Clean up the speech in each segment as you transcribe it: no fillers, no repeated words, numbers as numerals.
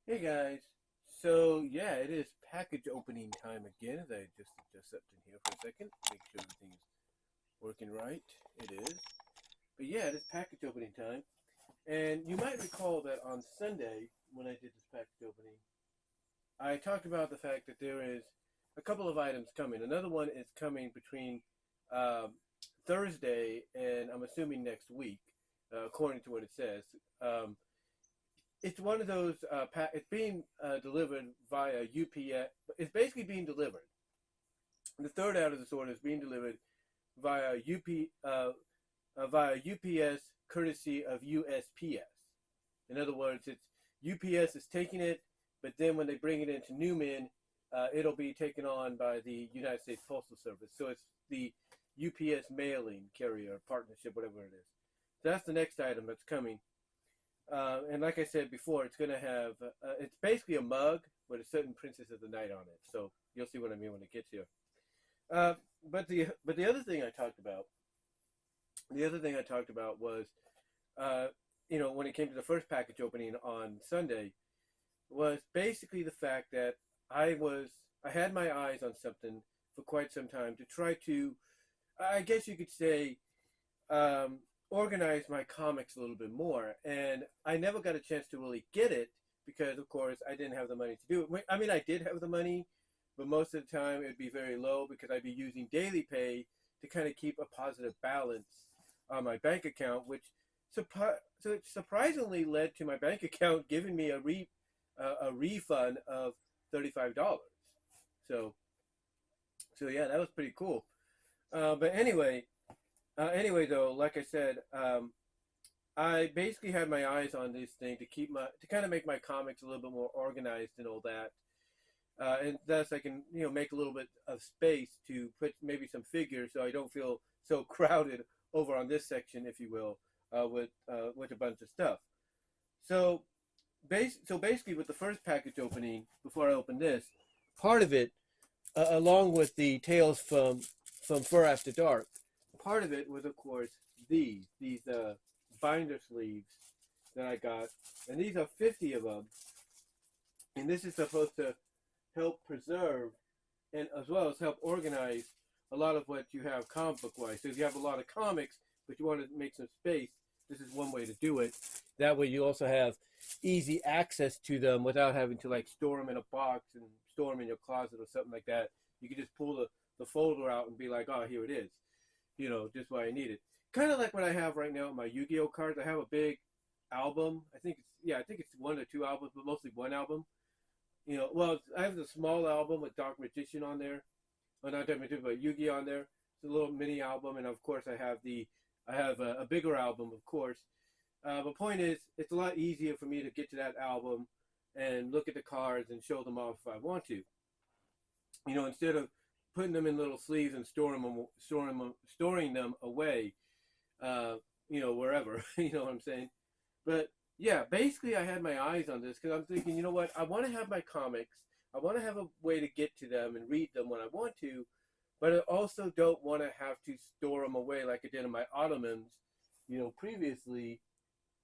Hey guys, so yeah, it is package opening time again. As I just adjust up in here for a second, make sure everything's working right. It is, but yeah, it is package opening time. And you might recall that on Sunday when I did this package opening, I talked about the fact that there is a couple of items coming. Another one is coming between um, Thursday and I'm assuming next week, according to what it says. Um, it's one of those. It's being delivered via UPS. It's basically being delivered. The third out of this order is being delivered via via UPS, courtesy of USPS. In other words, it's UPS is taking it, but then when they bring it into Newman, it'll be taken on by the United States Postal Service. So it's the UPS mailing carrier partnership, whatever it is. So that's the next item that's coming. And like I said before, it's going to have, it's basically a mug with a certain Princess of the Night on it. So you'll see what I mean when it gets here. Uh, but the other thing I talked about, was, uh, when it came to the first package opening on Sunday, was basically the fact that I had my eyes on something for quite some time to try to, I guess you could say, um, organize my comics a little bit more. And I never got a chance to really get it because, of course, I didn't have the money to do it. I mean, I did have the money, but most of the time it would be very low because I'd be using daily pay to kind of keep a positive balance on my bank account, which so it surprisingly led to my bank account giving me a refund of $35. So yeah, that was pretty cool. But anyway, though, like I said, I basically had my eyes on this thing to kind of make my comics a little bit more organized and all that, and thus I can make a little bit of space to put maybe some figures so I don't feel so crowded over on this section, if you will, with a bunch of stuff. So basically, with the first package opening, before I open this, part of it, along with the tales from Fur After Dark, part of it was, of course, these binder sleeves that I got, and these are 50 of them, and this is supposed to help preserve and as well as help organize a lot of what you have comic book wise. So if you have a lot of comics, but you want to make some space, this is one way to do it. That way you also have easy access to them without having to like store them in a box and store them in your closet or something like that. You can just pull the folder out and be like, oh, here it is. Just what I needed. Kind of like what I have right now with my Yu-Gi-Oh cards. I have a big album. I think it's one or two albums, but mostly one album. Well, I have the small album with Dark Magician on there. Well, not Dark Magician, but Yu-Gi on there. It's a little mini album, and of course I have a bigger album, of course. The point is, it's a lot easier for me to get to that album and look at the cards and show them off if I want to. Instead of putting them in little sleeves and storing them away, wherever. You know what I'm saying? But yeah, basically, I had my eyes on this because I'm thinking, you know what? I want to have my comics. I want to have a way to get to them and read them when I want to, but I also don't want to have to store them away like I did in my Ottomans, previously,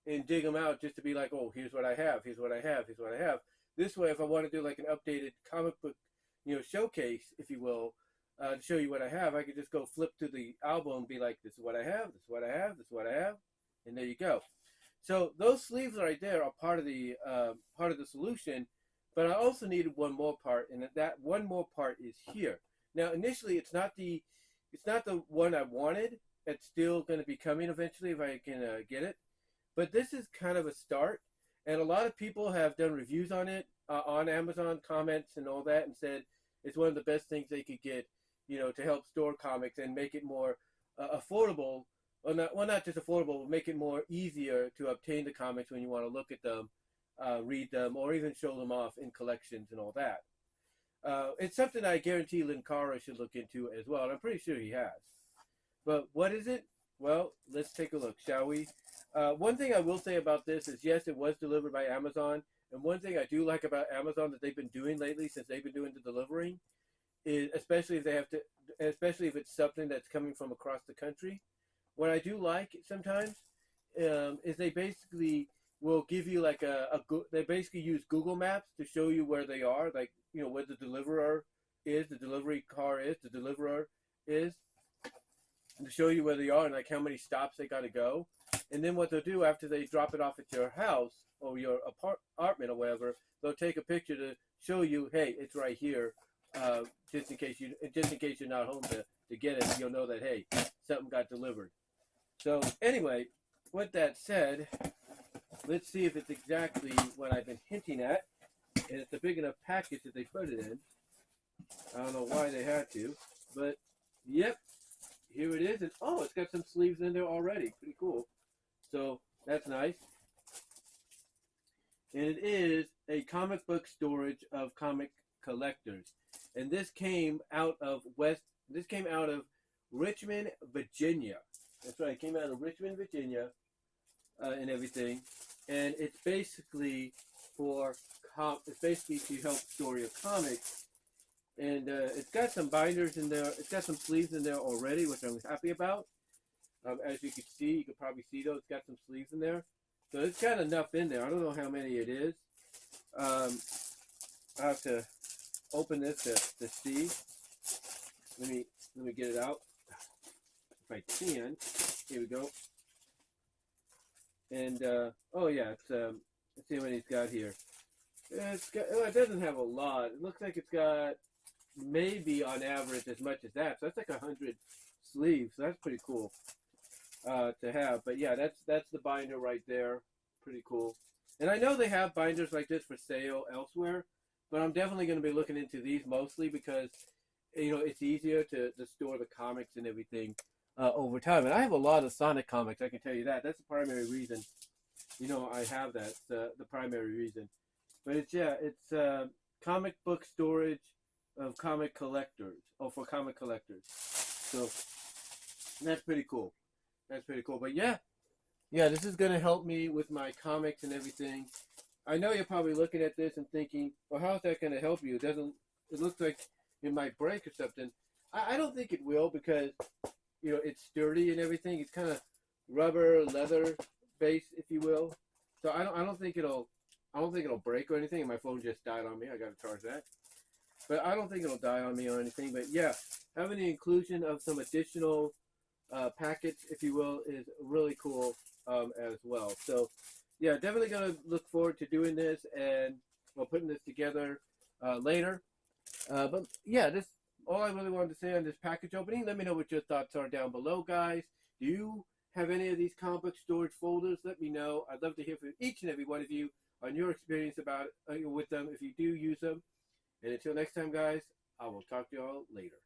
and dig them out just to be like, oh, here's what I have, here's what I have, here's what I have. This way, if I want to do like an updated comic book, showcase, if you will, to show you what I have, I could just go flip through the album and be like, this is what I have, this is what I have, this is what I have, and there you go. So those sleeves right there are part of the solution, but I also needed one more part, and that one more part is here. Now, initially, it's not the one I wanted. It's still going to be coming eventually if I can get it. But this is kind of a start, and a lot of people have done reviews on it on Amazon, comments and all that, and said it's one of the best things they could get, to help store comics and make it more affordable. Not just affordable, but make it more easier to obtain the comics when you want to look at them, read them, or even show them off in collections and all that. It's something I guarantee Linkara should look into as well, and I'm pretty sure he has. But what is it? Well, let's take a look, shall we? One thing I will say about this is, yes, it was delivered by Amazon, and one thing I do like about Amazon that they've been doing lately, since they've been doing the delivering, is especially if it's something that's coming from across the country. What I do like sometimes is they basically will give you like they basically use Google Maps to show you where they are, like, you know, where the deliverer is, the delivery car is, the deliverer is, to show you where they are and like how many stops they got to go. And then what they'll do after they drop it off at your house or your apartment or whatever, they'll take a picture to show you, hey, it's right here. Just in case you're not home to get it, you'll know that, hey, something got delivered. So anyway, with that said, let's see if it's exactly what I've been hinting at. And it's a big enough package that they put it in. I don't know why they had to, but yep, here it is. And oh, it's got some sleeves in there already. Pretty cool. So that's nice. And it is a comic book storage of comic collectors. And this came out of Richmond, Virginia. That's right, it came out of Richmond, Virginia, and everything. And it's basically to help store your comics. And it's got some binders in there. It's got some sleeves in there already, which I'm happy about. As you can see, you can probably see those. It's got some sleeves in there. So it's got enough in there. I don't know how many it is. I have to open this to see. Let me get it out if I can. Here we go. And oh yeah, let's see what he's got here. It doesn't have a lot. It looks like it's got maybe on average as much as that. So that's like 100 sleeves. So that's pretty cool to have. But yeah, that's the binder right there. Pretty cool. And I know they have binders like this for sale elsewhere, but I'm definitely going to be looking into these mostly because, you know, it's easier to store the comics and everything over time. And I have a lot of Sonic comics, I can tell you that. That's the primary reason, you know, I have that. The primary reason. But it's comic book storage of comic collectors, or for comic collectors. So that's pretty cool. That's pretty cool. But yeah, this is going to help me with my comics and everything. I know you're probably looking at this and thinking, well, how is that going to help you? It looks like it might break or something. I don't think it will because, you know, it's sturdy and everything. It's kind of rubber, leather based, if you will. So I don't think it'll break or anything. And my phone just died on me. I got to charge that. But I don't think it'll die on me or anything. But yeah, having the inclusion of some additional packets, if you will, is really cool as well. So yeah, definitely going to look forward to doing this and putting this together later. But yeah, this all I really wanted to say on this package opening. Let me know what your thoughts are down below, guys. Do you have any of these comic book storage folders? Let me know. I'd love to hear from each and every one of you on your experience with them, if you do use them. And until next time, guys, I will talk to you all later.